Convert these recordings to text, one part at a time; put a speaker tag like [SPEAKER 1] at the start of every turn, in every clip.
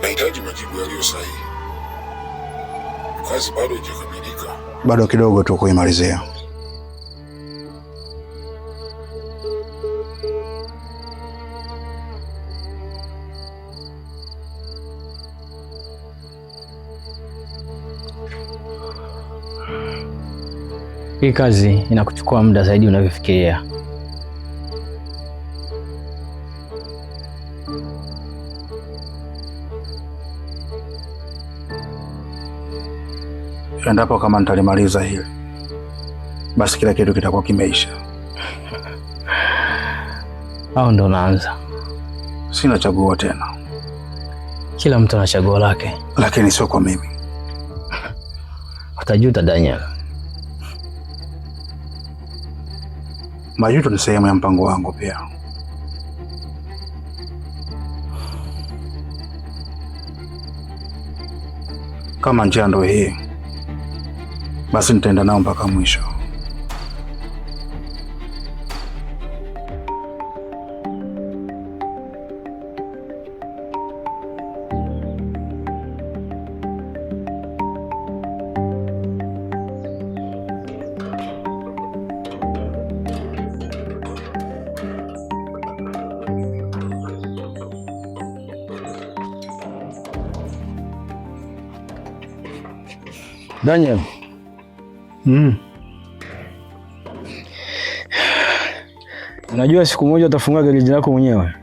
[SPEAKER 1] Nahitaji majibu yaliyo sahihi. Kazi bado haijakamilika.
[SPEAKER 2] Bado kidogo tu kuimalizia.
[SPEAKER 3] Hii kazi inakuchukua muda zaidi unavyofikiria.
[SPEAKER 2] Endapo kama nitalimaliza hili, basi kila kitu kitakuwa kimeisha.
[SPEAKER 3] Au ndo naanza?
[SPEAKER 2] Sina chaguo tena.
[SPEAKER 3] Kila mtu ana chaguo lake,
[SPEAKER 2] lakini sio kwa mimi.
[SPEAKER 3] Utajuta Daniel.
[SPEAKER 2] Majuto ni sehemu ya mpango wangu pia. Kama njia ndo hii, basi nitaenda nao mpaka mwisho.
[SPEAKER 3] Daniel. Unajua siku moja utafungua gereji lako mwenyewe?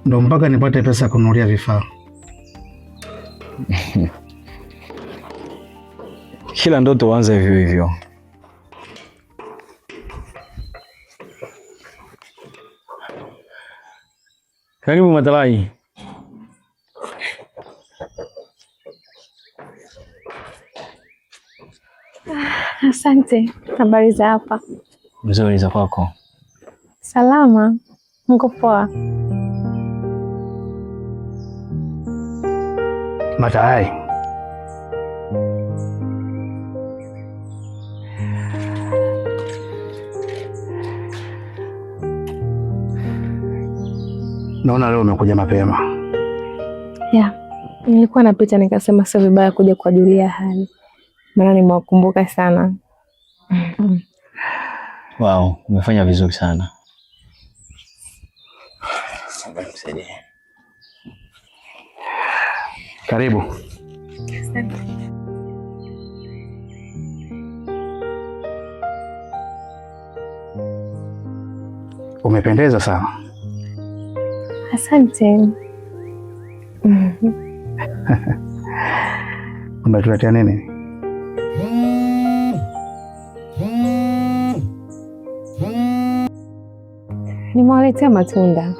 [SPEAKER 2] Ndo mpaka nipate pesa kununulia vifaa.
[SPEAKER 3] Kila ndoto huanza hivyo hivyo. Karibu Matalai.
[SPEAKER 4] Asante. Habari za hapa?
[SPEAKER 3] Mzuri, za kwako?
[SPEAKER 4] Salama. Niko poa.
[SPEAKER 2] Matalai. Naona leo umekuja mapema.
[SPEAKER 4] Nilikuwa napita nikasema sio vibaya kuja kuwajulia hali. Maana nimewakumbuka sana.
[SPEAKER 3] Wow, umefanya vizuri sana.
[SPEAKER 2] Karibu.
[SPEAKER 4] Asante.
[SPEAKER 2] Umependeza sana.
[SPEAKER 4] Asante.
[SPEAKER 2] Umetuletea nini?
[SPEAKER 4] Nimewaletea matunda.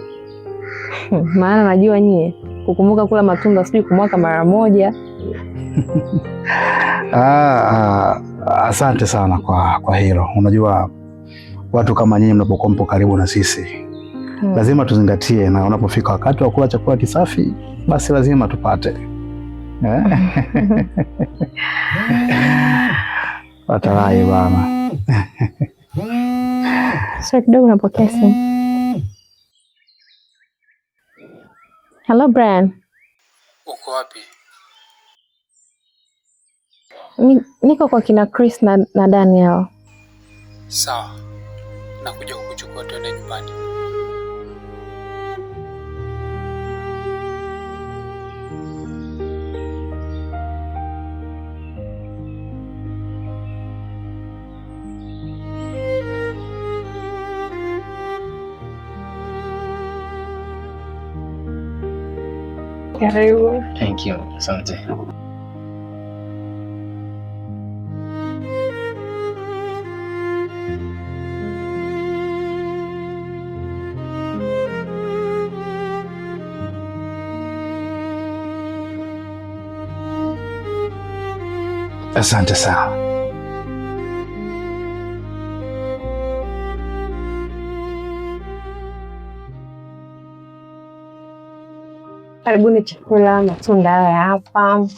[SPEAKER 4] Maana najua nyie kukumbuka kula matunda sijui kumwaka mara moja.
[SPEAKER 2] Asante sana kwa hilo. Unajua watu kama nyinyi mnapokuwa mpo karibu na sisi lazima tuzingatie, na unapofika wakati wa kula chakula kisafi basi lazima tupate. Matalai bana.
[SPEAKER 4] Sio kidogo napokea simu. Hello Brian.
[SPEAKER 5] Uko wapi?
[SPEAKER 4] Niko kwa kina Chris na Daniel.
[SPEAKER 5] Sawa. Nakuja kukuchukua tuende nyumbani.
[SPEAKER 4] Karibu.
[SPEAKER 3] Thank you. Asante.
[SPEAKER 2] Asante sana.
[SPEAKER 4] Karibuni chakula, matunda ya hapa.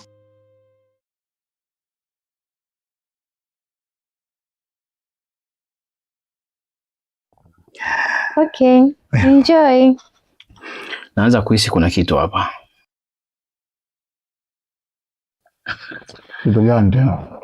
[SPEAKER 4] Okay, enjoy.
[SPEAKER 3] Naanza kuhisi kuna kitu hapa.
[SPEAKER 2] Kitu gani tena?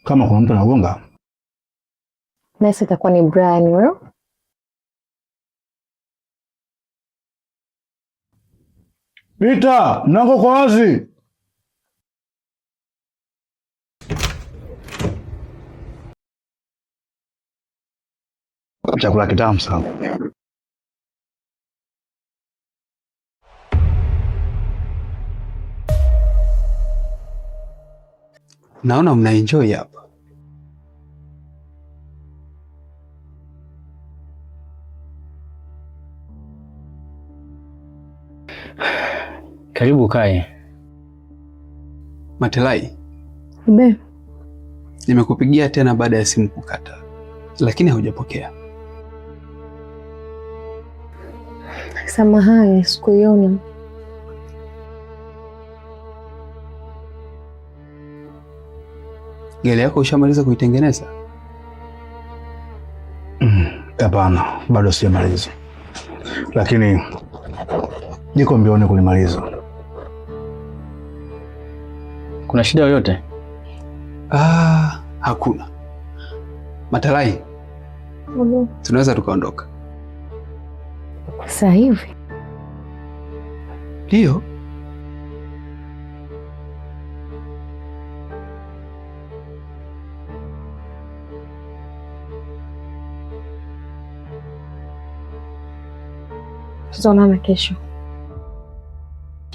[SPEAKER 2] Kama kuna mtu anagonga,
[SPEAKER 4] nasi itakuwa ni Brian wewe.
[SPEAKER 2] Pita, mlango uko wazi. Chakula kitamu sana.
[SPEAKER 5] Naona mnaenjoy hapa.
[SPEAKER 3] Karibu kae.
[SPEAKER 5] Matelai,
[SPEAKER 4] Be,
[SPEAKER 5] nimekupigia tena baada ya simu kukata, lakini haujapokea.
[SPEAKER 4] samahani sikuiona.
[SPEAKER 5] Gari yako ushamaliza kuitengeneza?
[SPEAKER 2] Hapana, bado sijamaliza. Lakini niko mbioni kulimaliza.
[SPEAKER 3] Kuna shida yoyote?
[SPEAKER 5] Hakuna. Matalai, tunaweza tukaondoka
[SPEAKER 4] Sasa hivi?
[SPEAKER 5] Ndio.
[SPEAKER 4] Tutaonana kesho.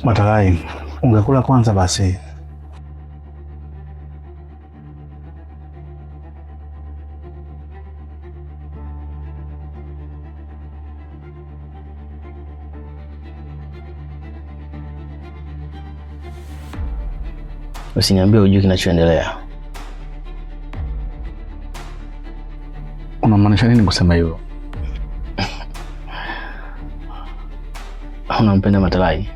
[SPEAKER 2] Matalai, ungekula kwanza basi.
[SPEAKER 3] Usiniambie hujui kinachoendelea.
[SPEAKER 2] Unamaanisha nini kusema hivyo?
[SPEAKER 3] Unampenda Matalai?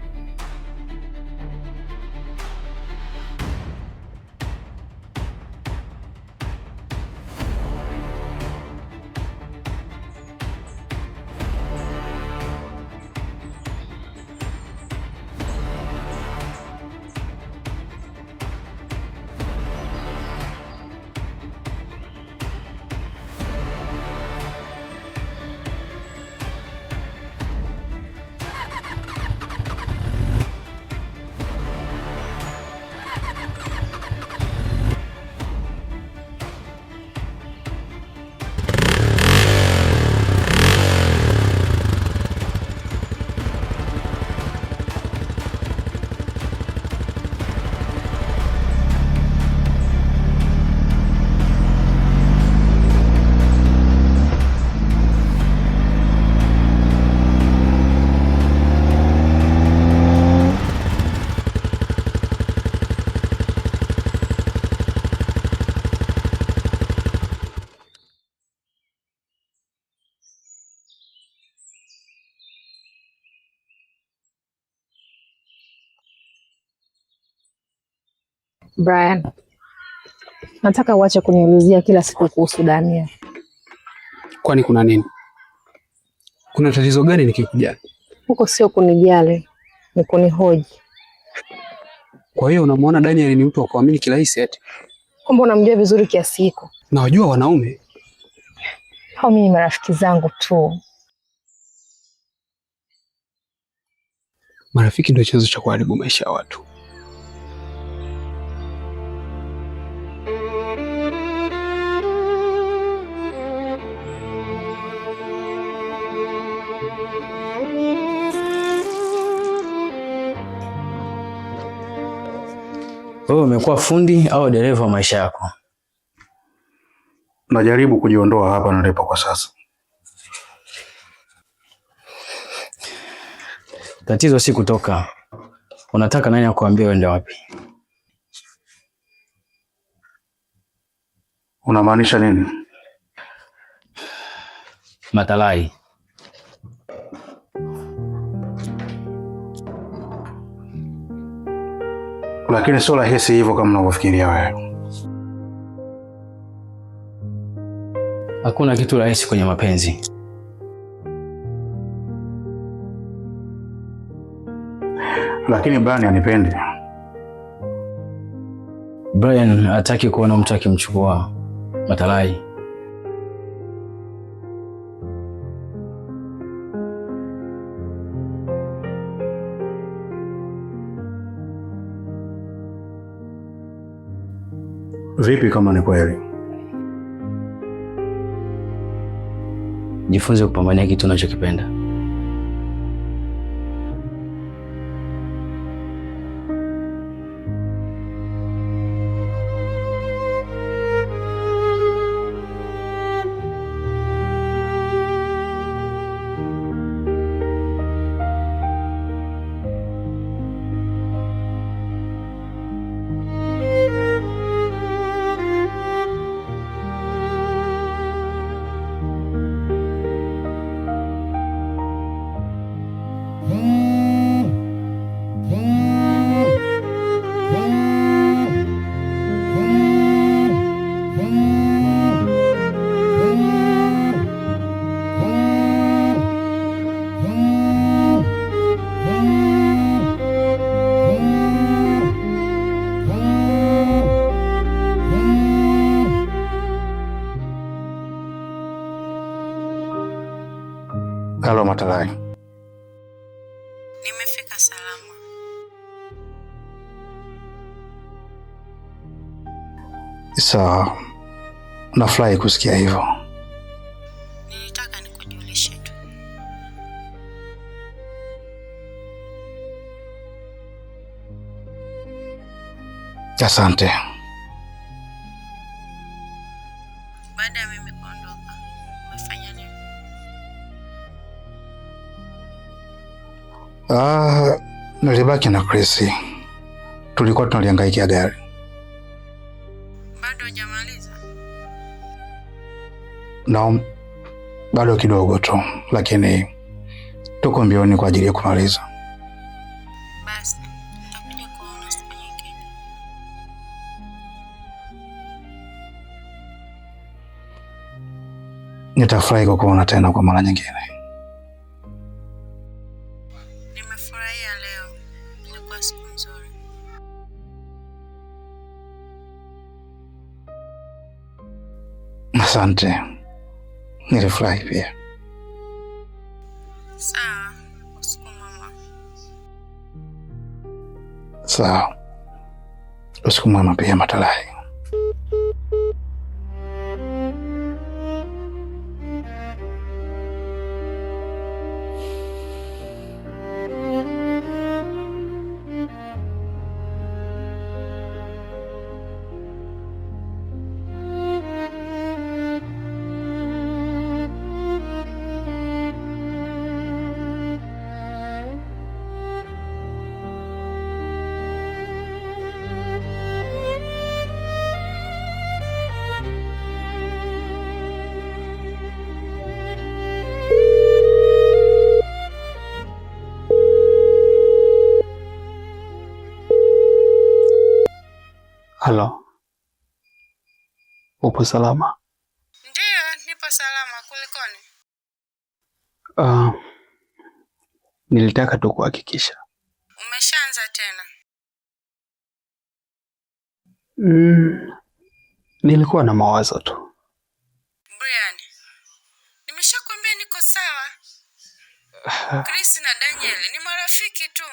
[SPEAKER 4] Brian, nataka uache kuniulizia kila siku kuhusu Dania.
[SPEAKER 5] Kwani kuna nini? Kuna tatizo gani nikikujali?
[SPEAKER 4] Huko sio kunijali, ni kunihoji.
[SPEAKER 5] Kwa hiyo unamwona Daniel ni mtu wa kuamini kirahisi eti?
[SPEAKER 4] Kumbe unamjua vizuri kiasi hiko?
[SPEAKER 5] Na wajua wanaume?
[SPEAKER 4] Hao mimi marafiki zangu tu.
[SPEAKER 5] Marafiki ndio chanzo cha kuharibu maisha ya watu.
[SPEAKER 3] Wewe umekuwa fundi au dereva wa maisha yako?
[SPEAKER 2] Najaribu kujiondoa hapa nilipo kwa sasa.
[SPEAKER 3] Tatizo si kutoka. Unataka nani akuambie uende wapi?
[SPEAKER 2] Unamaanisha nini?
[SPEAKER 3] Matalai,
[SPEAKER 2] lakini sio rahisi hivyo kama unavyofikiria wewe.
[SPEAKER 3] Hakuna kitu rahisi kwenye mapenzi.
[SPEAKER 2] Lakini Brian anipendi.
[SPEAKER 3] Brian hataki kuona mtu akimchukua Matalai.
[SPEAKER 2] Vipi kama ni kweli?
[SPEAKER 3] Jifunze kupambania kitu unachokipenda.
[SPEAKER 2] Halo Matalai.
[SPEAKER 6] Nimefika salama.
[SPEAKER 2] Sawa. Nafurahi kusikia hivyo.
[SPEAKER 6] Nilitaka nikujulishe tu.
[SPEAKER 2] Asante.
[SPEAKER 6] Baada ya mimi kuondoka, umefanya nini?
[SPEAKER 2] Nilibaki na Chris. Tulikuwa tunaliangaikia gari.
[SPEAKER 6] Bado hujamaliza?
[SPEAKER 2] Na bado kidogo tu, lakini tuko mbioni kwa ajili ya kumaliza.
[SPEAKER 6] Basi, tutakuja kuona siku nyingine.
[SPEAKER 2] Nitafurahi kukuona tena kwa mara nyingine.
[SPEAKER 6] Nimefurahia leo. Ilikuwa siku nzuri.
[SPEAKER 2] Asante. Nilifurahi pia.
[SPEAKER 6] Sawa, usiku mwema.
[SPEAKER 2] Sawa. Usiku mwema pia Matalai. Halo. Upo salama?
[SPEAKER 6] Ndiyo, nipo salama. Kulikoni?
[SPEAKER 5] Nilitaka tu kuhakikisha.
[SPEAKER 6] Umeshaanza tena?
[SPEAKER 5] Nilikuwa na mawazo tu.
[SPEAKER 6] Brian, nimeshakwambia niko sawa. Chris na Daniel ni marafiki tu.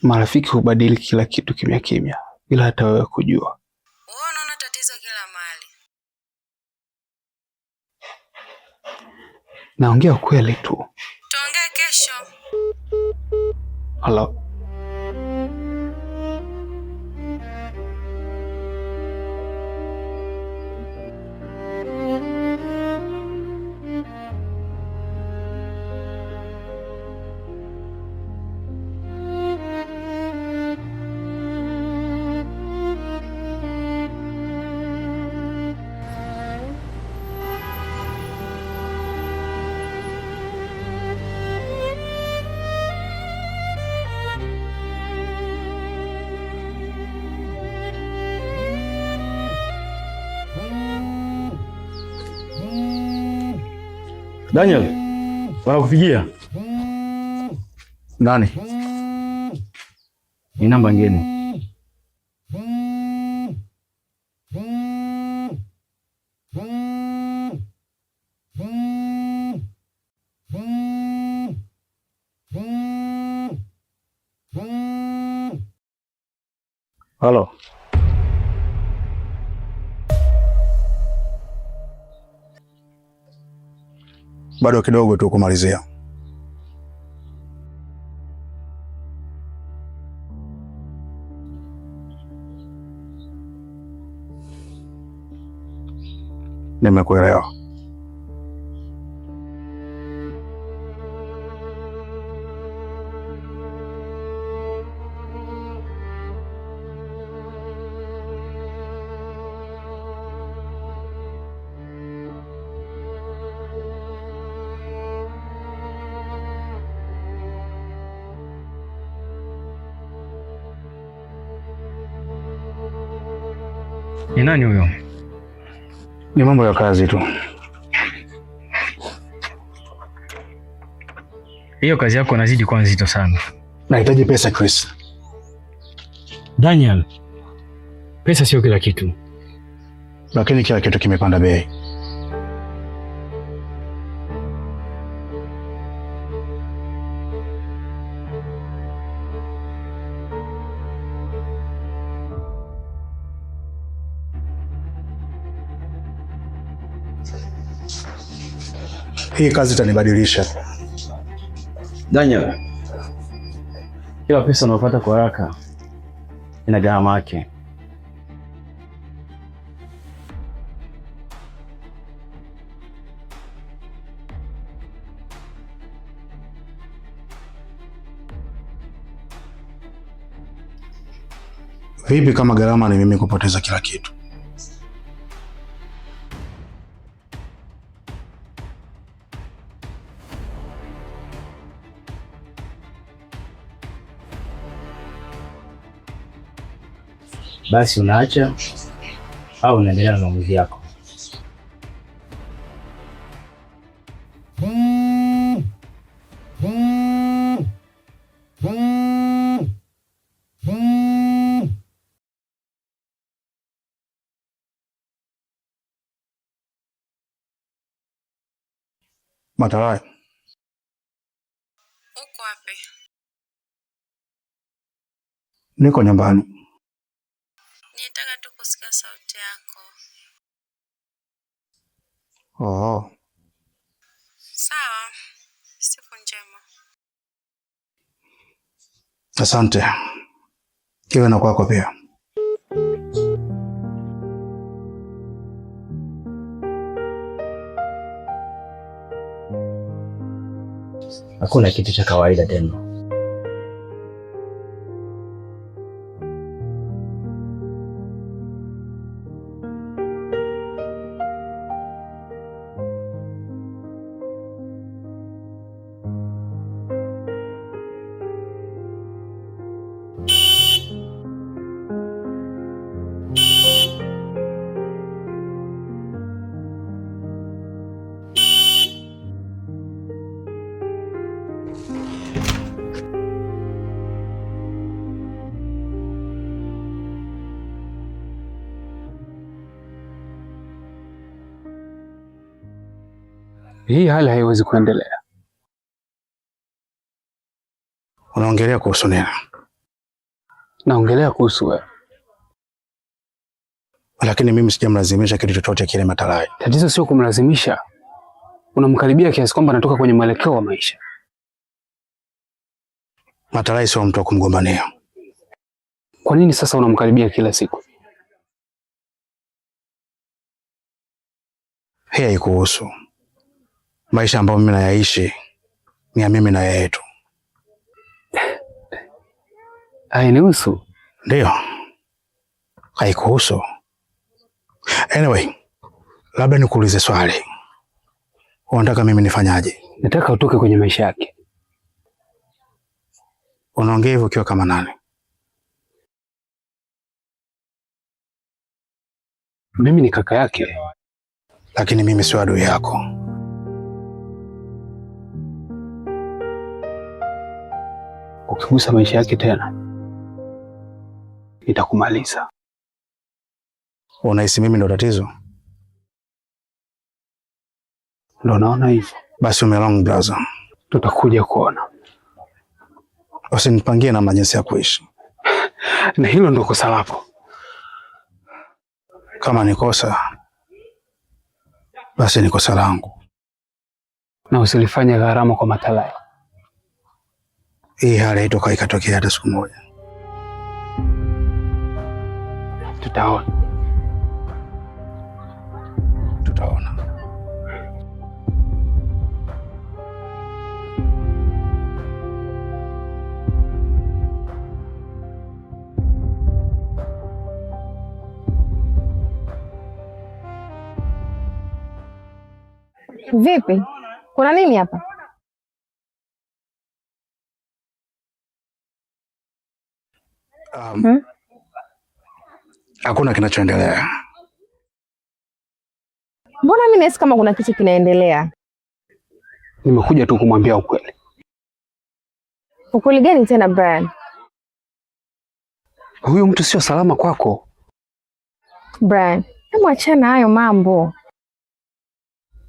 [SPEAKER 5] Marafiki hubadili kila kitu kimya kimya bila hata wewe kujua.
[SPEAKER 6] Wewe unaona tatizo kila mahali.
[SPEAKER 5] Naongea ukweli tu.
[SPEAKER 6] Tuongee kesho.
[SPEAKER 5] Halo.
[SPEAKER 3] Daniel, wanakupigia.
[SPEAKER 2] Nani?
[SPEAKER 3] Ni namba ngeni.
[SPEAKER 2] Halo. Bado kidogo tu kumalizia. Nimekuelewa.
[SPEAKER 3] Ni nani huyo?
[SPEAKER 2] Ni mambo ya kazi tu.
[SPEAKER 3] Hiyo kazi yako inazidi kuwa nzito sana.
[SPEAKER 2] Nahitaji pesa, Chris.
[SPEAKER 3] Daniel, pesa sio kila kitu.
[SPEAKER 2] Lakini kila kitu kimepanda bei. Hii kazi itanibadilisha.
[SPEAKER 3] Daniel, kila pesa unayopata kwa haraka ina gharama yake.
[SPEAKER 2] Vipi kama gharama ni mimi kupoteza kila kitu?
[SPEAKER 3] Basi unaacha au unaendelea na maamuzi yako?
[SPEAKER 2] Matalai.
[SPEAKER 6] Uko wapi?
[SPEAKER 2] Niko nyumbani.
[SPEAKER 6] Nitaka tu kusikia sauti yako.
[SPEAKER 2] Oh.
[SPEAKER 6] Sawa. Siku njema.
[SPEAKER 2] Asante. Kiwe na kwako pia.
[SPEAKER 3] Hakuna kitu cha kawaida tena.
[SPEAKER 5] Hii hali haiwezi kuendelea.
[SPEAKER 2] Unaongelea kuhusu nini?
[SPEAKER 5] Naongelea kuhusu wewe.
[SPEAKER 2] Lakini mimi sijamlazimisha kitu chochote kile Matalai.
[SPEAKER 5] Tatizo sio kumlazimisha. Unamkaribia kiasi kwamba anatoka kwenye mwelekeo wa maisha.
[SPEAKER 2] Matalai sio mtu wa kumgombania.
[SPEAKER 5] Kwa nini sasa unamkaribia kila siku?
[SPEAKER 2] Hii haikuhusu. Maisha ambayo mimi nayaishi ni ya mimi na yeye tu.
[SPEAKER 5] Hainihusu.
[SPEAKER 2] Ndio. Haikuhusu. Anyway, labda nikuulize swali. Unataka mimi nifanyaje?
[SPEAKER 5] Nataka utoke kwenye maisha yake.
[SPEAKER 2] Unaongea hivyo ukiwa kama nani?
[SPEAKER 5] Mimi ni kaka yake.
[SPEAKER 2] Lakini mimi sio adui yako.
[SPEAKER 5] ukigusa maisha yake tena nitakumaliza.
[SPEAKER 2] Unahisi mimi ndo tatizo?
[SPEAKER 5] Ndo naona hivyo.
[SPEAKER 2] Basi umelong brother.
[SPEAKER 5] Tutakuja kuona.
[SPEAKER 2] Usinipangie namna jinsi ya kuishi.
[SPEAKER 5] Na hilo ndo kosa lako.
[SPEAKER 2] Kama ni kosa, basi ni kosa langu.
[SPEAKER 5] Na usilifanya gharama kwa Matalai.
[SPEAKER 2] Hii hali haitoka ikatokea hata siku moja.
[SPEAKER 5] Tutaona.
[SPEAKER 2] Tutaona.
[SPEAKER 4] Vipi? Kuna nini hapa?
[SPEAKER 2] Hakuna kinachoendelea.
[SPEAKER 4] Mbona mimi nahisi kama kuna kitu kinaendelea?
[SPEAKER 5] Nimekuja tu kumwambia ukweli.
[SPEAKER 4] Ukweli gani tena Brian?
[SPEAKER 5] Huyu mtu sio salama kwako.
[SPEAKER 4] Brian, hebu achana hayo mambo.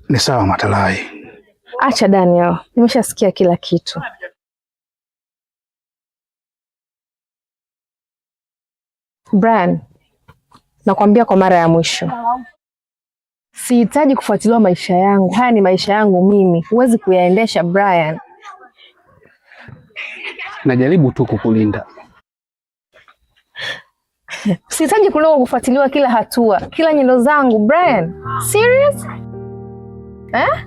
[SPEAKER 2] Ni sawa Matalai.
[SPEAKER 4] Acha Daniel, nimeshasikia kila kitu. Brian, nakwambia kwa mara ya mwisho. Sihitaji kufuatiliwa maisha yangu. Haya ni maisha yangu mimi. Huwezi kuyaendesha Brian.
[SPEAKER 5] Najaribu tu kukulinda.
[SPEAKER 4] Sihitaji kufuatiliwa kila hatua, kila nyendo zangu Brian. Serious? Eh?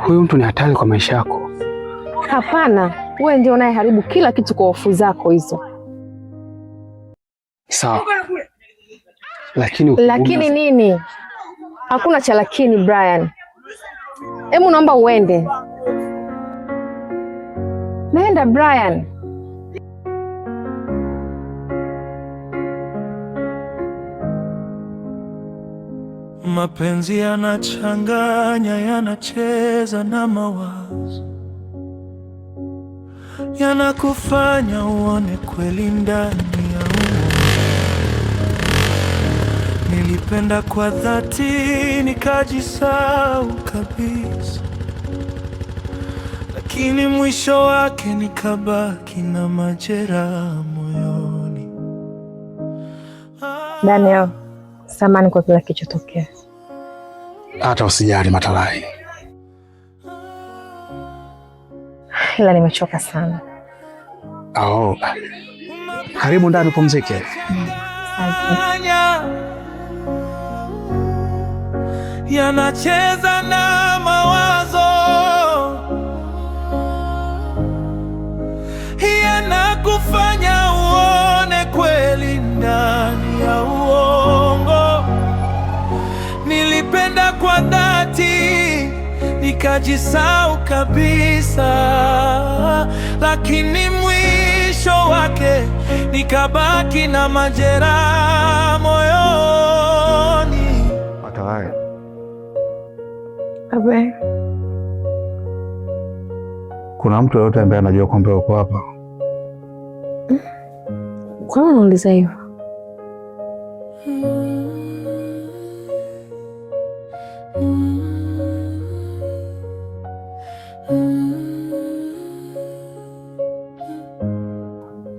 [SPEAKER 5] Huyu mtu ni hatari kwa maisha yako.
[SPEAKER 4] Hapana, wewe ndio unayeharibu kila kitu kwa hofu zako hizo.
[SPEAKER 5] Sawa. Lakini
[SPEAKER 4] nini? Hakuna cha lakini Brian. Hebu naomba uende. Nenda Brian.
[SPEAKER 7] Mapenzi yanachanganya, yanacheza na mawazo, yanakufanya uone kweli ndani ya uongo. Nilipenda kwa dhati, nikajisahau kabisa, lakini mwisho wake nikabaki na majeraha moyoni.
[SPEAKER 4] Daniel, samahani kwa kila kilichotokea.
[SPEAKER 2] Hata usijali Matalai.
[SPEAKER 4] Ila nimechoka sana.
[SPEAKER 2] Karibu ndani pumzike.
[SPEAKER 7] Yanacheza na mawazo, yanakufanya uone kweli ndani ya uongo. Nilipenda kwa dhati, nikajisahau kabisa, lakini mwisho wake nikabaki na majeraha moyoni.
[SPEAKER 2] Matalai.
[SPEAKER 4] Abe.
[SPEAKER 2] Kuna mtu yoyote ambaye anajua kwamba uko hapa?
[SPEAKER 4] Kwa nini unauliza hivyo?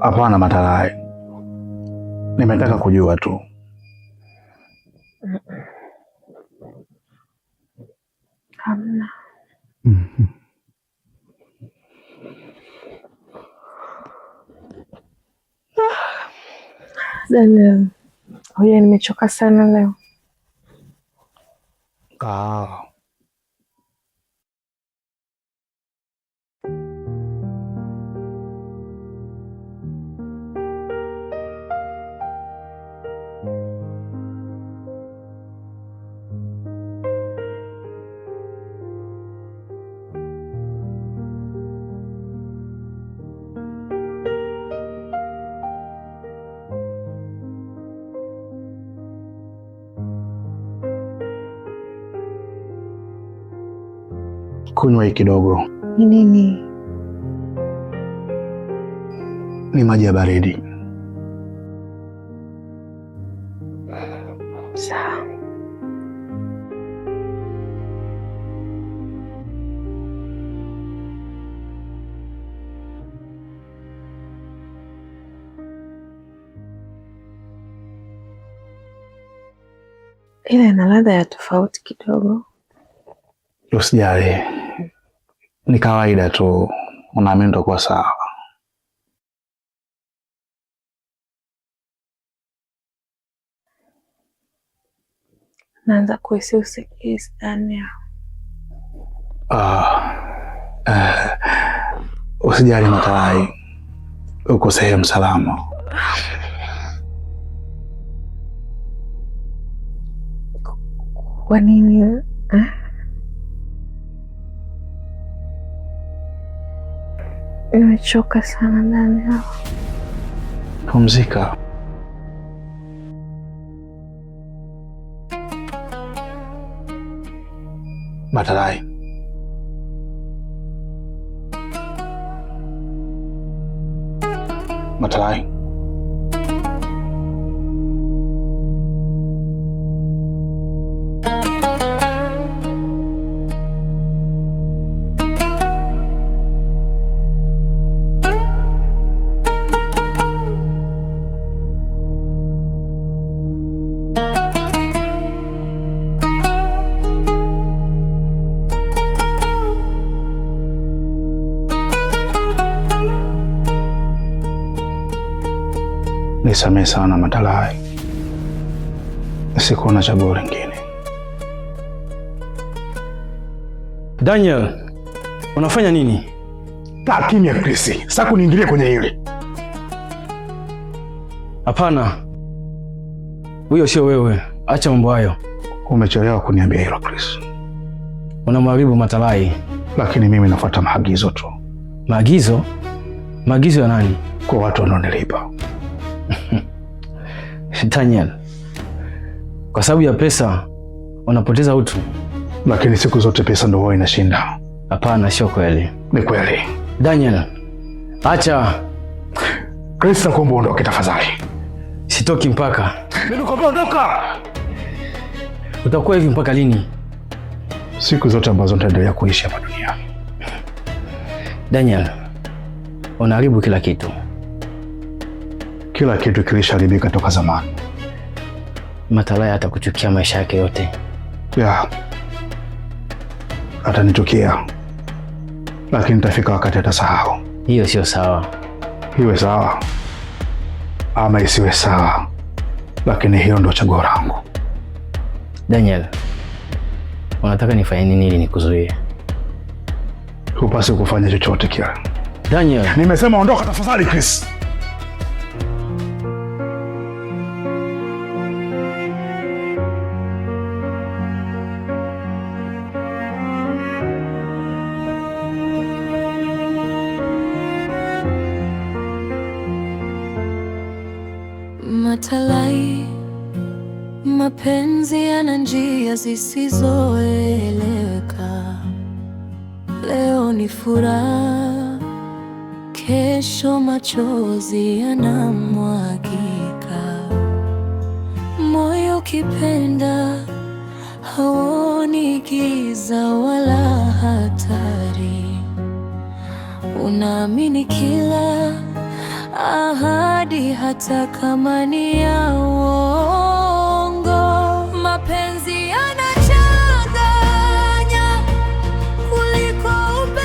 [SPEAKER 2] Hapana Matalai. Nimetaka kujua tu.
[SPEAKER 4] Hamna. Daniel, huyo nimechoka sana leo.
[SPEAKER 2] Kunywa hii kidogo.
[SPEAKER 4] Ni nini?
[SPEAKER 2] Ni maji ya baridi.
[SPEAKER 4] Sawa. Ila ina ladha ya tofauti kidogo.
[SPEAKER 2] Usijali, ni kawaida tu, unaamini utakuwa sawa.
[SPEAKER 4] Naanza kuhisi usingizi Daniel.
[SPEAKER 2] Usijali Matalai, uko sehemu salama.
[SPEAKER 4] Kwa nini? Nimechoka sana Daniel.
[SPEAKER 2] Pumzika. Matalai. Matalai. Nisamehe sana Matalai, sikuona chaguo lingine.
[SPEAKER 3] Daniel, unafanya nini?
[SPEAKER 2] Kaa kimya Chris, sasa kuniingilia kwenye hili.
[SPEAKER 3] Hapana, huyo sio wewe, acha mambo hayo.
[SPEAKER 2] Umechelewa kuniambia hilo Chris.
[SPEAKER 3] Unamharibu Matalai.
[SPEAKER 2] Lakini mimi nafuata maagizo tu.
[SPEAKER 3] Maagizo? Maagizo ya nani?
[SPEAKER 2] Kwa watu wanaonilipa.
[SPEAKER 3] Daniel, kwa sababu ya pesa unapoteza utu.
[SPEAKER 2] Lakini siku zote pesa ndio huwa inashinda.
[SPEAKER 3] Hapana, sio kweli.
[SPEAKER 2] Ni kweli.
[SPEAKER 3] Daniel, acha.
[SPEAKER 2] Chris, nakuomba ondoke tafadhali.
[SPEAKER 3] Sitoki mpaka.
[SPEAKER 2] Mimi nakuomba ondoka.
[SPEAKER 3] Utakuwa hivi mpaka lini?
[SPEAKER 2] Siku zote ambazo nitaendelea kuishi hapa duniani.
[SPEAKER 3] Daniel, unaharibu kila kitu.
[SPEAKER 2] Kila kitu kilisharibika toka zamani.
[SPEAKER 3] Matalai atakuchukia maisha yake yote.
[SPEAKER 2] Ya. Atanichukia. Lakini tafika wakati atasahau.
[SPEAKER 3] Hiyo sio sawa.
[SPEAKER 2] Iwe sawa ama isiwe sawa, lakini hiyo ndio chaguo langu.
[SPEAKER 3] Daniel, unataka nifanye nini ili nikuzuie?
[SPEAKER 2] Hupasi kufanya chochote kile.
[SPEAKER 3] Daniel,
[SPEAKER 2] nimesema ondoka tafadhali Chris.
[SPEAKER 8] Matalai, mapenzi yana njia zisizoeleweka. Leo ni furaha, kesho machozi yanamwagika. Moyo kipenda hauoni giza wala hatari. Unaamini kila ahadi hata kama ni ya uongo.